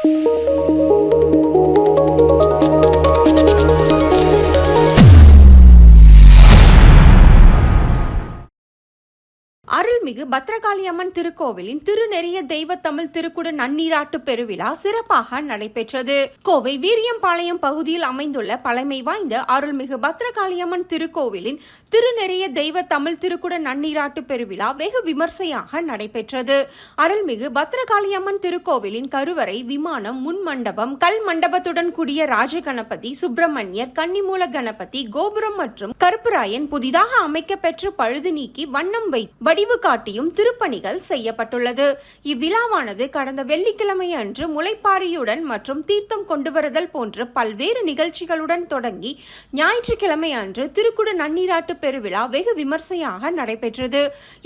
அருள்மிகு பத்ரகாளி அம்மன் திருக்கோவிலின் திருநெறிய தெய்வ தமிழ் திருக்குட நன்னீராட்டு பெருவிழா சிறப்பாக நடைபெற்றது. கோவை வீரியம்பாளையம் பகுதியில் அமைந்துள்ள பழமை வாய்ந்த அருள்மிகு பத்ரகாளி அம்மன் திருக்கோவிலின் திருநெறிய தெய்வ தமிழ் திருக்குட நன்னீராட்டு பெருவிழா வெகு விமர்சையாக நடைபெற்றது. அருள்மிகு பத்ரகாளி அம்மன் திருக்கோவிலின் கருவறை, விமானம், முன் மண்டபம், கல் மண்டபத்துடன் கூடிய ராஜகணபதி, சுப்பிரமணியர், கன்னிமூல கணபதி, கோபுரம் மற்றும் கருப்பராயன் புதிதாக அமைக்கப்பெற்று பழுது நீக்கி வண்ணம் வடிவு காட்டியும் திருப்பணிகள் செய்யப்பட்டுள்ளது. இவ்விழாவானது கடந்த வெள்ளிக்கிழமை அன்று முளைப்பாரியுடன் மற்றும் தீர்த்தம் கொண்டுவருதல் போன்ற பல்வேறு நிகழ்ச்சிகளுடன் தொடங்கி ஞாயிற்றுக்கிழமை அன்று திருக்குட நன்னீராட்டு பெருவிழா வெகு விமர்சையாக நடைபெற்றது.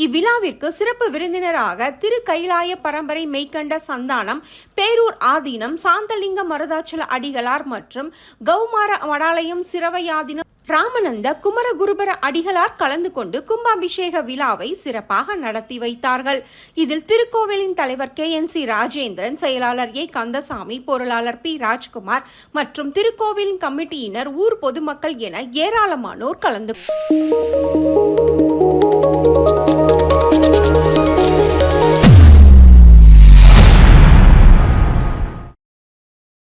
இவ்விழாவிற்கு சிறப்பு விருந்தினராக திரு கைலாய பரம்பரை மெய்கண்ட சந்தானம், பேரூர் ஆதீனம், சாந்தலிங்க மருதாச்சல அடிகளார் மற்றும் கௌமார மடாலயம் சிரவயாதீனம் ராமநந்த குமரகுருபர அடிகளார் கலந்து கொண்டு கும்பாபிஷேக விழாவை சிறப்பாக நடத்தி வைத்தார்கள். இதில் திருக்கோவிலின் தலைவர் KNC ராஜேந்திரன், செயலாளர் A கந்தசாமி, பொருளாளர் P ராஜ்குமார் மற்றும் திருக்கோவிலின் கமிட்டியினர், ஊர் பொதுமக்கள் என ஏராளமானோர் கலந்து